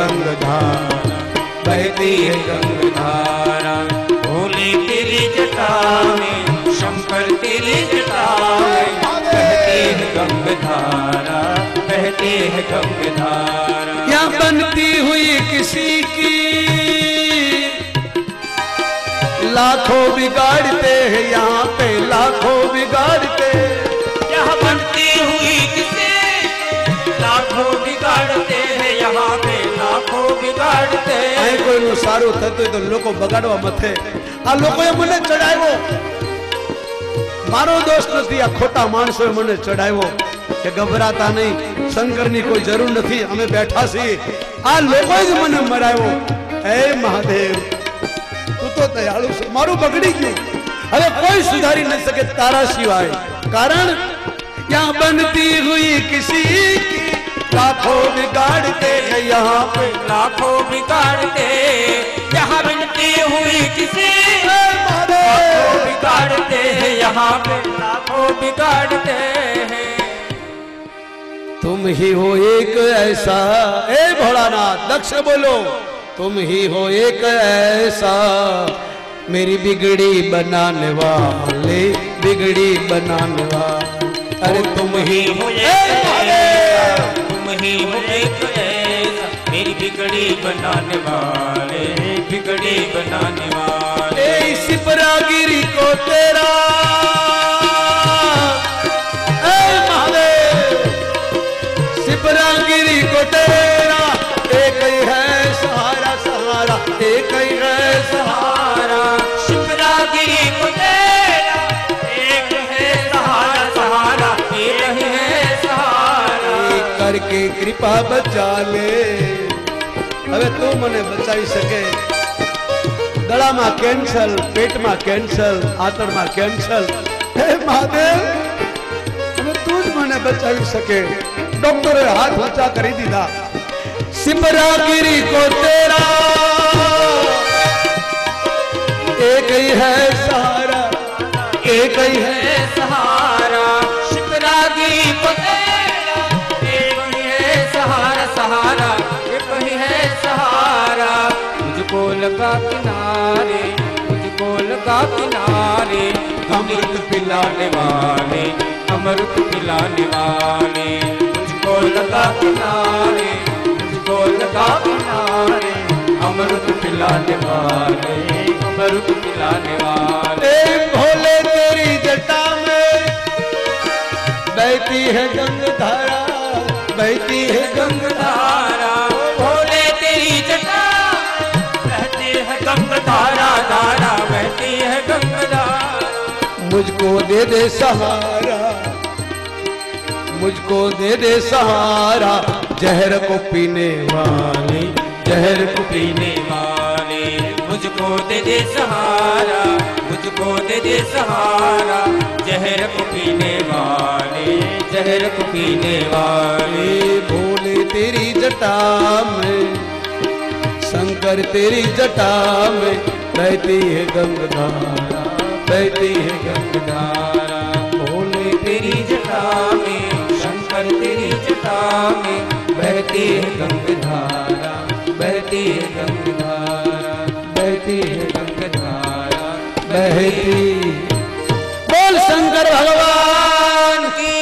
गंगाधारा, बहती है गंगाधारा। भोले तेरी जटा में, शंकर तेरी जटा में, बहती है गंगाधारा, बहती है गंगाधारा। क्या बनती हुई किसी की लाखों बिगाड़ते हैं यहाँ पे, लाखों बिगाड़ते। क्या बनती हुई किसी लाखों बिगाड़ते हैं यहाँ पे, लाखों बिगाड़ते। અહીં કોઈનું સારું થતું તો લોકો બગાડવા મથે। આ લોકોએ મને ચડાવ્યો, મારો દોષ નથી, આ ખોટા માણસોએ મને ચડાવ્યો કે ગભરાતા નહીં, શંકરની કોઈ જરૂર નથી, અમે બેઠા છીએ। આ લોકોએ જ મને મરાવ્યો। હે મહાદેવ, તું તો દયાળુ છે, મારું બગડી ગયું, હવે કોઈ સુધારી ન શકે તારા સિવાય। કારણ यहाँ बनती हुई किसी की लाखों बिगाड़ते हैं यहाँ पे, लाखों बिगाड़ते। यहाँ बनती हुई किसी लाखों बिगाड़ते हैं यहाँ पे, लाखों बिगाड़ते हैं। तुम ही हो एक ऐसा, ए भोलानाथ दक्ष बोलो, तुम ही हो एक ऐसा मेरी बिगड़ी बनाने वाले, बिगड़ी बनाने वाले। अरे तुम ही हो एक, तुम ही हो एक ऐसा मेरी बिगड़ी बनाने वाले, बिगड़ी बनाने वाले। इस परागिरी को तेरा, ए महादेव, सिपरागिरी को तेरा एक ही है सहारा, सहारा एक ही है सहारा। शिवरागिरी को तेरा एक है सहारा, सहारा एक ही है सहारा। करके कृपा बचा ले, હવે તું મને બચાવી શકે। ગળામાં કેન્સર, પેટમાં કેન્સર, આંતરમાં કેન્સર, હે મહાદેવ હવે તું જ મને બચાવી શકે। ડોક્ટરે હાથ ઊંચા કરી દીધા। सिमरागिरी को तेरा एक ही है सहारा, एक ही है सहारा। शिवरागिरी को तेरा एक ही है सहारा, सहारा एक ही है सहारा। मुझको लगा किनारे, मुझको लगा किनारे, अमृत पिलाने वाले, अमृत पिलाने वाले। मुझको लगा किनारे, मुझको लगा किनारे, अमृत पिलाने वाले, अमृत पिलाने वाले। भोले तेरी जटा में बहती है गंगाधारा, बहती है गंगाधारा। भोले तेरी जटा बहती है गंगाधारा, धारा बहती है गंगाधारा। मुझको दे दे सहारा, मुझको दे दे सहारा, जहर को पीने वाले, जहर को पीने वाले। मुझको दे दे सहारा, मुझको दे दे सहारा, जहर को पीने वाले, जहर को पीने वाले। भोले तेरी जटा में, शंकर तेरी जटा में बहती है गंगाधारा, बहती है गंगाधारा। भोले तेरी जटा में, शंकर तेरी जटा में बहती है गंगाधारा, बहती है गंगाधारा, बहती है गंगाधारा, बहती। बोल शंकर भगवान की।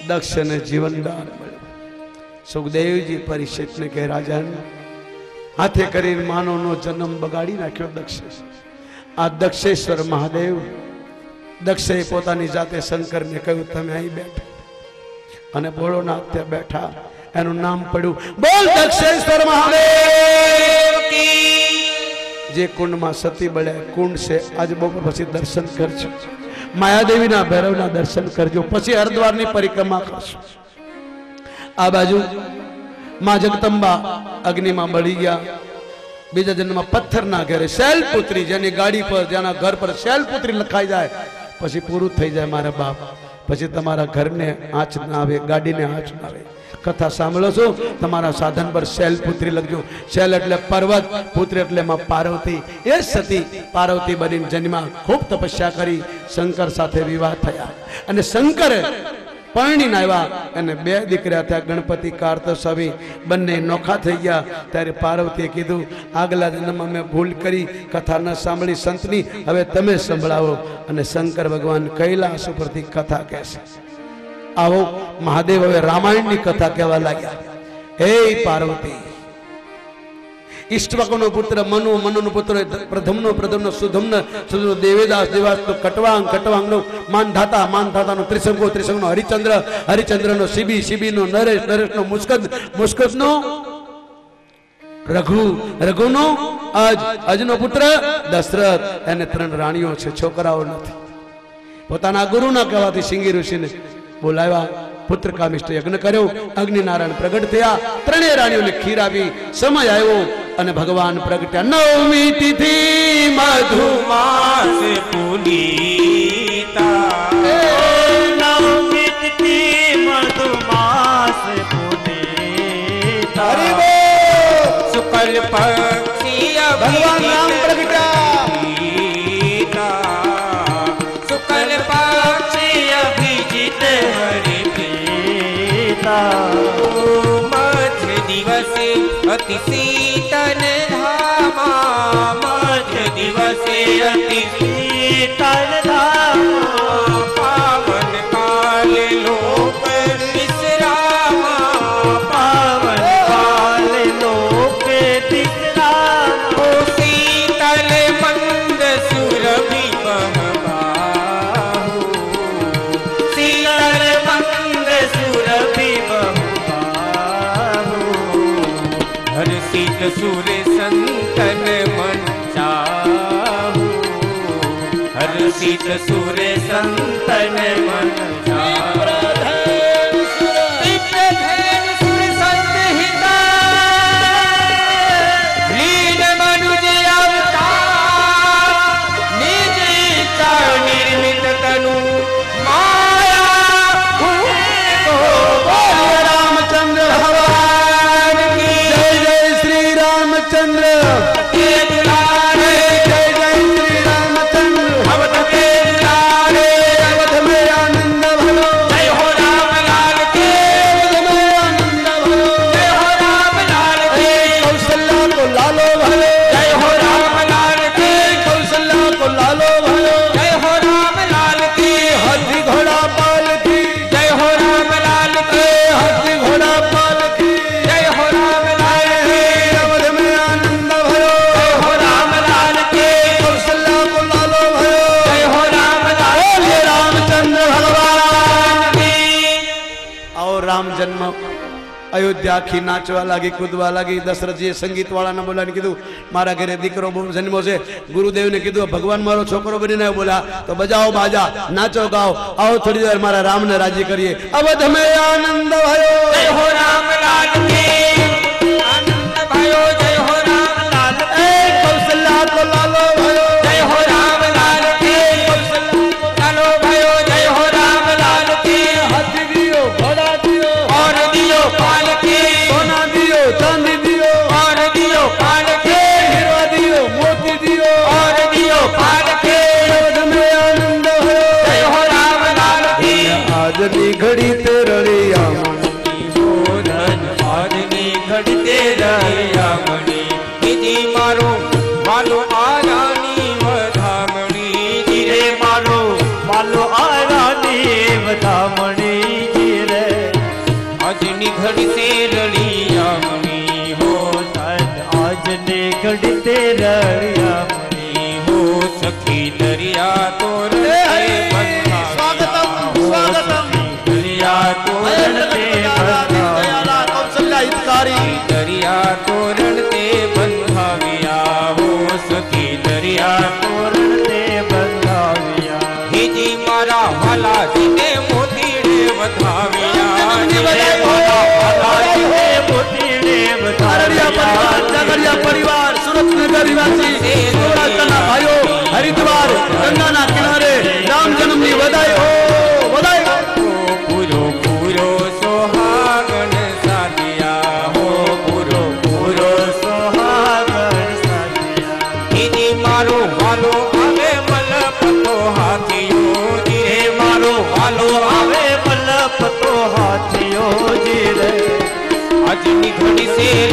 दक्ष ने जीवन दान મળ્યું। સુખદેવજી પરીક્ષિતને કહે રાજન હાથે કરીને માનવનો જન્મ બગાડી નાખ્યો દક્ષે। આ દક્ષેશ્વર મહાદેવ દક્ષે પોતાની જાતે શંકરને કહ્યું તમે અહીં બેઠા અને ભોળોનાથ ત્યાં બેઠા, એનું નામ પડ્યું બોલ દક્ષેશ્વર મહાદેવ की। જે કુંડમાં સતી બળે કુંડ છે, આજે બપોર પછી દર્શન કરજો, માયાદેવીના ભૈરવના દર્શન કરજો, પછી હરદ્વારની પરિક્રમા કરશો। આ બાજુ માં જગદંબા અગ્નિમાં બળી ગયા, બીજા જન્મમાં પથ્થરના ઘરે શૈલપુત્રી, જેની ગાડી પર જેના ઘર પર શૈલપુત્રી લખાઈ જાય પછી પૂરું થઈ જાય મારા બાપ, પછી તમારા ઘરને આંચ ના આવે, ગાડીને આંચ ના આવે। कथा सांभळो छो, तमारा साधन पर शैलपुत्री लखजो। शैल एटले पर्वत, पुत्र एटले मां पार्वती। ए सती पार्वती बनी जन्मा, खूब तपस्या करी, शंकर साथे विवाह थया। अने शंकर પરણીને આવ્યા અને બે દીકરા થયા, ગણપતિ કાર્ત સ્વામી બંને નોખા થઈ ગયા. ત્યારે પાર્વતીએ કીધું, આગલા જન્મમાં મેં ભૂલ કરી, કથા ન સાંભળી સંતની, હવે તમે સંભળાવો. અને શંકર ભગવાન કૈલાસ ઉપરથી કથા કહેશે. આવો મહાદેવ હવે રામાયણની કથા કહેવા લાગ્યા. હે પાર્વતી, ઈષ્ટવકનો પુત્ર મનુ, મનુનો પુત્ર પ્રથમનો, પ્રથમનો સુધમનો, સુધમનો દેવેદાસ, દેવાસનો કટવાંગ, કટવાંગનો માનધાતા, માનધાતાનો ત્રિશંગો, ત્રિશંગનો હરિચંદ્ર, હરિચંદ્રનો શિબી, શિબીનો નરેશ, નરેશનો મુસ્કદ, મુસ્કદનો રઘુ, રઘુનો અજ, અજનો પુત્ર દશરથ. એને 3 રાણીઓ છે, છોકરાઓ નથી. પોતાના ગુરુના કહેવાથી સિંગી ઋષિને બોલાવ્યા, પુત્ર કામિષ્ટ યજ્ઞ કર્યો, અગ્નિનારાયણ પ્રગટ થયા, 3 રાણીઓને ખીર આપી. સમય આવ્યો અને ભગવાન પ્રગટ્યા. 9મી તિથિ મધુમાસ પુનીતા, 9મી તિથિ મધુમાસ પુનીતા, શુક્લ પક્ષી ભગવાન રામ પ્રગટ્યા. શુક્લ પક્ષી અભિજીત હરિ પ્રીતા, મધ્ય દિવસે અતિ શીતલ ધામા, મધ્ય દિવસે અતિ શીતલ ધામા, પાવન કાલે લોક વિશ્રામા, પાવન કાલે લોક વિશ્રામા, શીતલ મંદ સુરભિ બહબાહુ, શીતલ મંદ સુરભિ બહબાહુ, હર્ષિત સુર સંતન મન ચાહુ, હર્ષિત સુર સંતન મન ચાહુ. લીન મનુજ અવતાર, નિજ ઈચ્છા નિર્મિત તનુ, માયા રામચંદ્ર ભગવાન કી જય. જય શ્રી રામચંદ્ર, જય જય શ્રી રામચંદ્ર. અવધ में आनंद भलो, जय हो राम लाल की, अवध में आनंद भलो, जय हो राम लाल की, कौशल्या को लालो भलो, जय हो राम लाल की, कौशल्या को लालो भलो, जय हो राम लाल की, हाथी घोड़ा पाल की, जय हो राम लाल की, हाथी घोड़ा पाल की, जय हो राम लाल की, अवध में आनंद भलो, जय हो राम लाल की, कौशल्या को लालो भलो, जय हो राम लाल बोलिए रामचंद्र भगवान की. और राम जन्म अयोध्या आखी नाचवा लगी, कूदवा लगी. दशरथजीए संगीत वाला ने बोला, कीधु मारा घरे दीकरो जन्मो से. गुरुदेव ने कीधु भगवान मारो छोकरो बनीने बोला, तो बजाओ बाजा, नाचो गाओ, आओ थोड़ी देर मारा राम ने राजी करिए. अवध में आनंद भयो, जय हो राम लाल की, आनंद भयो, जय हो राम लाल की, कौशल्या को लालो भयो, जय हो राम लाल की, लालो भयो, जय हो राम लाल की, हाथी दियो, घोड़ा दियो, और दियो पाल की, सोना दियो, चांदी दियो, और दियो पाल की, हीरा दियो, मोती दियो, और दियो पाल की, अवध में आनंद भयो. जय हो राम लाल की. आज नी घड़ी ते रड़िया हो धन આજની ઘડતે રહ્યા મણી, બીજી મારો વાલો આરાની વધામણી, રે મારો વાલો આરાની વધામણી રે, આજની ઘડતે રળિયા મણી, હો ધન આજને ઘડતે રળિયા મણી, હો સખી દરિયા તોર स्वागतम स्वागतम દરિયા તોરણ તે दयाला कौशल्या हितकारी દરિયા તોરણ તે બંધાવ્યા, હો સખી દરિયા તોરણ તે બંધાવ્યા, હિજી મારા વાલાજીને મોતીડે વધાવ્યા, વાલાજીને મોતીડે अररिया परिवार, વધાવ્યા, जागरिया परिवार, सूरतनगर निवासी सौराष्ट्રના ભાઈઓ, હરિદ્વાર ગંગાના કિનારે રામ જન્મની વધાઈ હો, વધાઈ હો. પૂરો પૂરો સોહાગણ સાધિયા, હો પૂરો પૂરો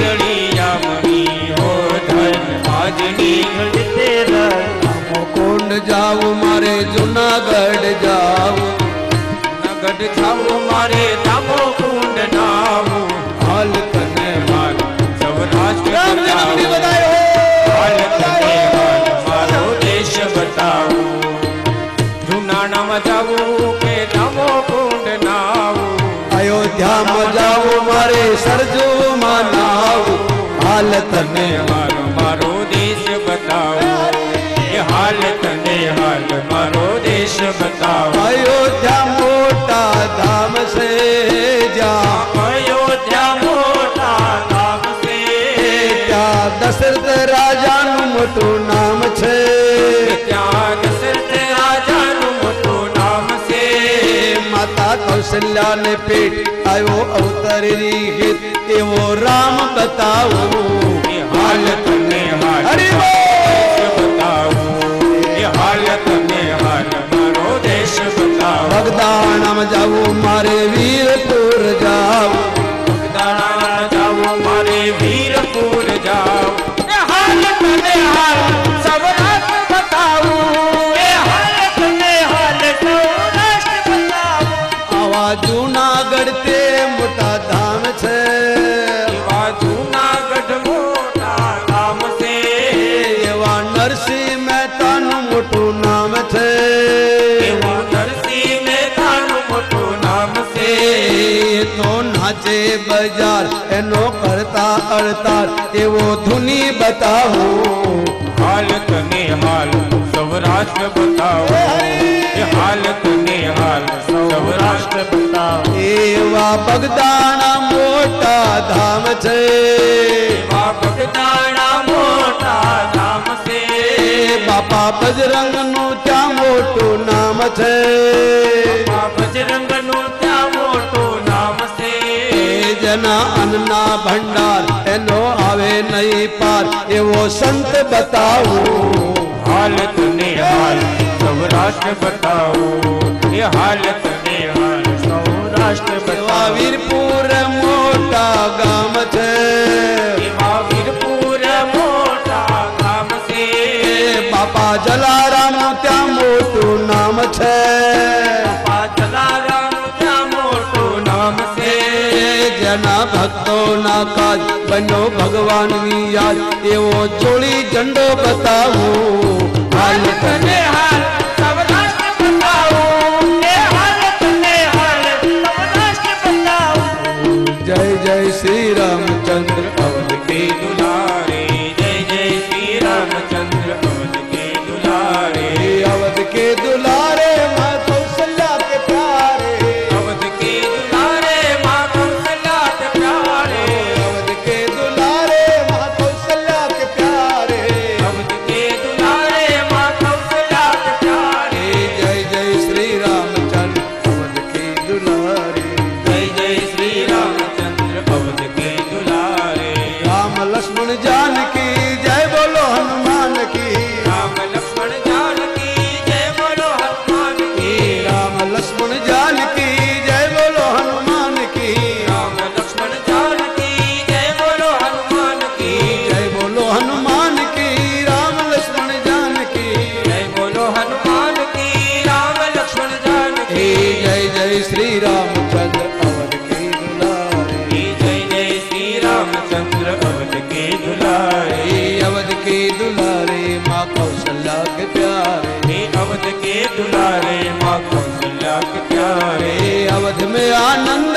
रड़िया मणि हो धन આજની ઘડતે રળિયા કોંડ જાવું મારે જુનાગઢ જાવું, નગઢ જાવું મારે દામો કુંડ નાવું, હાલ તને હાલ સૌરાષ્ટ્ર રામ જન્મની બતાવું, બધાઈ હાલ તને હો હાલ મારો દેશ બતાવું, જુનાણામાં જાવું કે દામો કુંડ નાવું, અયોધ્યામાં જાવું મારે સરજુમાં નાવું, હાલ તને હાલ મારો દેશ બતાવું, એ હાલ તને હાલ મારો દેશ બતાવું, અયોધ્યા મોટા ધામ છે જ્યાં અયોધ્યા મોટા ધામ છે, ત્યાં દશરથ રાજાનું મોટું નામ છે, ત્યાં દશરથ રાજાનું મોટું નામ છે, માતા કૌશલ્યાને પેટ આવ્યો અવતરી ગીત એવો રામ બતાવું, એ હાલ તને હાલ હરિ મારો બોલ. દેશ બતાવું, એ હાલ તને હાલ મારો દેશ બતાવું, બગદાણામાં જાવું મારે વીરપુર જાવું, બગદાણા જાવું મારે વીરપુર જાવું, એ હાલ તને હાલ સૌરાષ્ટ્ર બતાવું, એ હાલ તને હાલ સૌરાષ્ટ્ર બતાવું, આવા જૂનાગઢ તે મોટા ધામ છે, એવા જૂનાગઢ મોટા ધામ છે, એવા નરસિંહ મહેતાનું મોટું નામ છે, એવું નરસિંહ મહેતાનું મોટું નામ છે, એ તો નાચે બજાર એનો કરતા અડતાર એવો ધૂની બતાવું, હાલ તને હાલ સૌરાષ્ટ્ર બતાવો, એ હાલ તને હાલ સૌરાષ્ટ્ર બતાવો, એવા બગદાણા મોટા ધામ છે, એવા બગદાણા મોટા ધામ છે, બાપા બજરંગનું ત્યાં મોટું નામ છે, આ બજરંગનું ત્યાં મોટું નામ છે, જેના અન્નના ભંડાર એનો આવે નહીં પાર એવો સંત બતાવું, હાલ તને હાલ સૌરાષ્ટ્ર બતાવો, એ હાલ તને હાલ સૌરાષ્ટ્ર એવા બતાવો, વીરપુર મોટા ગામ છે, એવા વીરપુર મોટા ગામ છે, બાપા જલારામનું ત્યાં મોટું નામ છે, જલારામનું ત્યાં મોટું નામ છે, જેના ભક્તોના કાજ બન્યો ભગવાનની યાદ એવો જોડી ઝંડો બતાવું, હાલ તને હાલ સૌરાષ્ટ્ર બતાવો, એ હાલ તને હાલ સૌરાષ્ટ્ર બતાવો, જય જય શ્રી રામચંદ્ર અવધ के दुलारे जय जय श्री रामचंद्र अवध के दुलारे, अवध के दुलारे माँ कौशल्या के प्यारे, अवध के दुलारे माँ कौशल्या के प्यारे, अवध के दुलारे माँ कौशल्या के प्यारे, अवध के दुलारे माँ कौशल्या के प्यारे, जय जय श्री रामचंद्र अवध के दुलारे, जय जय श्री रामचंद्र अवध के दुलारे, राम लक्ष्मण जानकी जय बोलो हनुमान की, राम लक्ष्मण जानकी जय बोलो हनुमान की, राम लक्ष्मण जानकी जय बोलो हनुमान की, राम लक्ष्मण जानकी जय बोलो हनुमान की, जय बोलो हनुमान की राम लक्ष्मण जानकी, जय बोलो हनुमान की राम लक्ष्मण जानकी, जय जय श्री रामचंद्र अवध के दुलारे, जय जय श्री रामचंद्र अवध के दुलारे, अवध के दुलारे माँ कौशल्या के प्यारे, हे अवध के दुलारे माँ कौशल्या के प्यारे, अवध में आनंद